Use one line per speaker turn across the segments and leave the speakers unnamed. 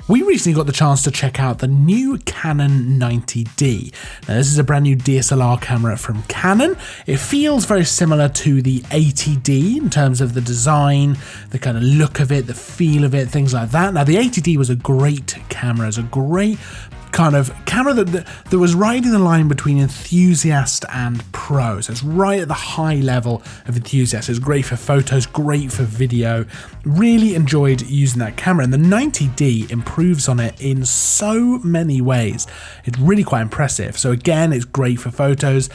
We recently got the chance to check out the new Canon 90D. Now this is a brand new DSLR camera from Canon. It feels very similar to the 80D in terms of the design, the kind of look of it, the feel of it, things like that. Now the 80D was a great camera, it's a great kind of camera that was riding the line between enthusiast and pro. So it's right at the high level of enthusiast. It's great for photos, great for video. Really enjoyed using that camera, and the 90D improves on it in so many ways. It's really quite impressive. So again, it's great for photos,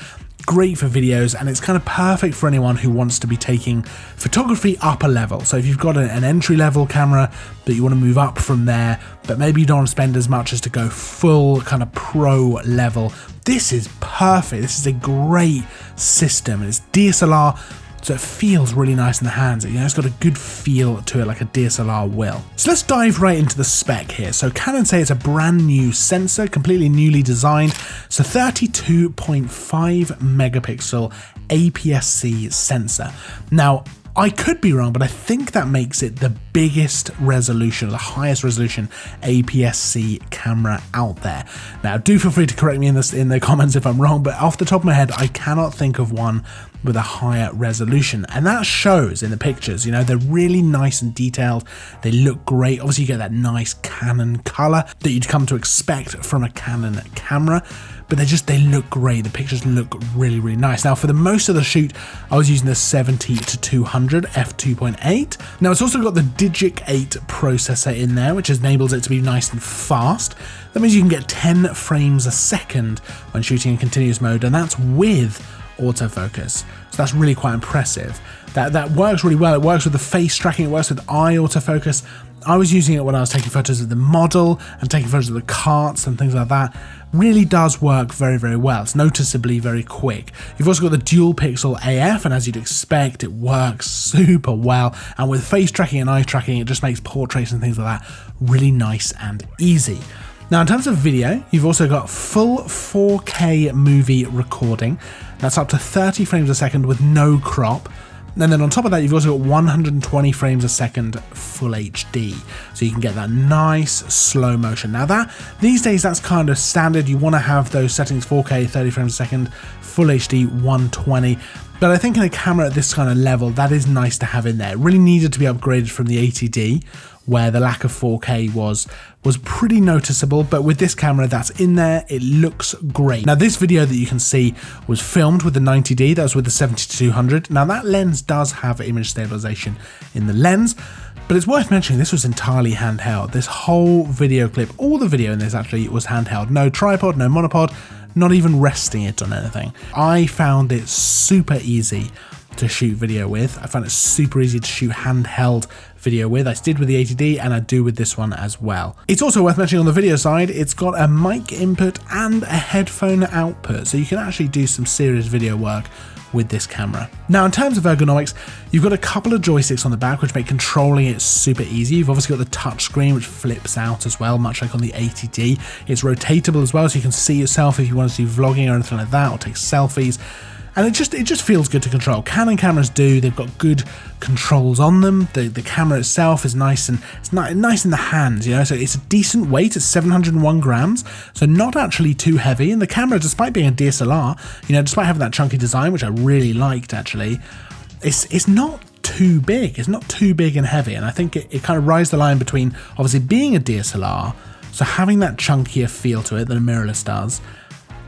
great for videos, and it's kind of perfect for anyone who wants to be taking photography up a level. So if you've got an entry-level camera that you want to move up from there, but maybe you don't want to spend as much as to go full kind of pro level, this is perfect. This is a great system. It's DSLR, so it feels really nice in the hands. You know, it's got a good feel to it, like a DSLR will. So let's dive right into the spec here. So Canon say it's a brand new sensor, completely newly designed. So 32.5 megapixel APS-C sensor. Now, I could be wrong, but I think that makes it the biggest resolution, the highest resolution APS-C camera out there. Now, do feel free to correct me in the comments if I'm wrong, but off the top of my head, I cannot think of one with a higher resolution, and that shows in the pictures. You know, they're really nice and detailed. They look great. Obviously, you get that nice Canon color that you'd come to expect from a Canon camera, but they look great. The pictures look really, really nice. Now, for the most of the shoot, I was using the 70 to 200 f2.8. Now, it's also got the DIGIC 8 processor in there, which enables it to be nice and fast. That means you can get 10 frames a second when shooting in continuous mode, and that's with autofocus. So that's really quite impressive. That works really well. It works with the face tracking, it works with eye autofocus. I was using it when I was taking photos of the model and taking photos of the carts and things like that. Really does work very, very well. It's noticeably very quick. You've also got the dual pixel AF, and as you'd expect, it works super well. And with face tracking and eye tracking, it just makes portraits and things like that really nice and easy. Now, in terms of video, you've also got full 4K movie recording. That's up to 30 frames a second with no crop. And then on top of that, you've also got 120 frames a second full HD. So you can get that nice slow motion. Now these days, that's kind of standard. You want to have those settings 4K, 30 frames a second, full HD, 120. But I think in a camera at this kind of level, that is nice to have in there. It really needed to be upgraded from the 80D, where the lack of 4K was pretty noticeable, but with this camera that's in there, it looks great. Now, this video that you can see was filmed with the 90D, that was with the 70-200. Now, that lens does have image stabilization in the lens, but it's worth mentioning this was entirely handheld. This whole video clip, all the video in this actually was handheld. No tripod, no monopod, not even resting it on anything. I found it super easy to shoot video with. I found it super easy to shoot handheld video with. I did with the 80D, and I do with this one as well. It's also worth mentioning on the video side, it's got a mic input and a headphone output, so you can actually do some serious video work with this camera. Now, in terms of ergonomics, you've got a couple of joysticks on the back which make controlling it super easy. You've obviously got the touch screen which flips out as well, much like on the 80D. It's rotatable as well, so you can see yourself if you want to do vlogging or anything like that, or take selfies. And it just feels good to control. Canon cameras do. They've got good controls on them. The camera itself is nice, and it's nice in the hands, you know. So it's a decent weight. It's 701 grams, so not actually too heavy. And the camera, despite being a DSLR, you know, despite having that chunky design, which I really liked actually, it's not too big. It's not too big and heavy. And I think it kind of rides the line between obviously being a DSLR, so having that chunkier feel to it that a mirrorless does,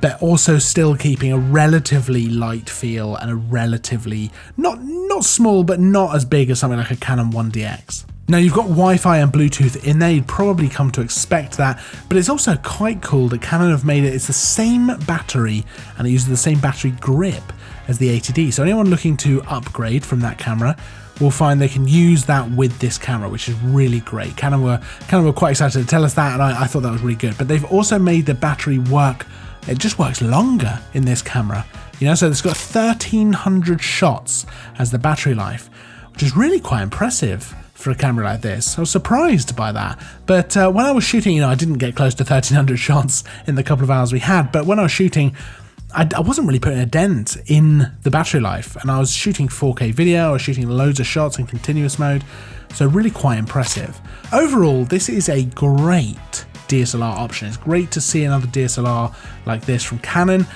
but also still keeping a relatively light feel and a relatively, not small, but not as big as something like a Canon 1DX. Now, you've got Wi-Fi and Bluetooth in there. You'd probably come to expect that, but it's also quite cool that Canon have made it. It's the same battery, and it uses the same battery grip as the 80D. So anyone looking to upgrade from that camera will find they can use that with this camera, which is really great. Canon were quite excited to tell us that, and I thought that was really good. But they've also made the battery work. It just works longer in this camera, you know, so it's got 1300 shots as the battery life, which is really quite impressive for a camera like this. I was surprised by that, but when I was shooting, you know, I didn't get close to 1300 shots in the couple of hours we had, but when I was shooting, I wasn't really putting a dent in the battery life, and I was shooting 4K video, I was shooting loads of shots in continuous mode, so really quite impressive. Overall, this is a great DSLR option. It's great to see another DSLR like this from Canon.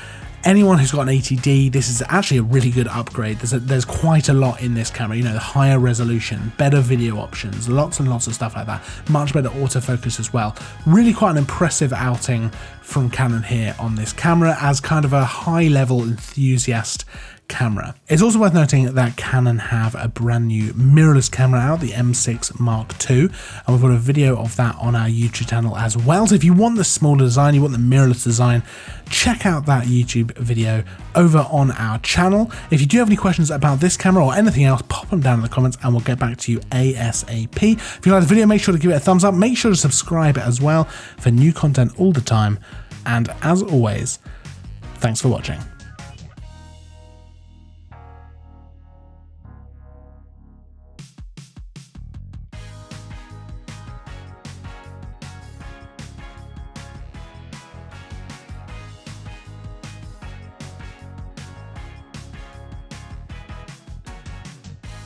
Anyone who's got an 80D, this is actually a really good upgrade. There's quite a lot in this camera, you know, the higher resolution, better video options, lots and lots of stuff like that. Much better autofocus as well. Really quite an impressive outing from Canon here on this camera as kind of a high-level enthusiast camera. It's also worth noting that Canon have a brand new mirrorless camera out, the M6 Mark II, and we've got a video of that on our YouTube channel as well. So if you want the smaller design, you want the mirrorless design, check out that YouTube video over on our channel. If you do have any questions about this camera or anything else, pop them down in the comments and we'll get back to you ASAP. If you like the video, make sure to give it a thumbs up, make sure to subscribe as well for new content all the time, and as always, thanks for watching.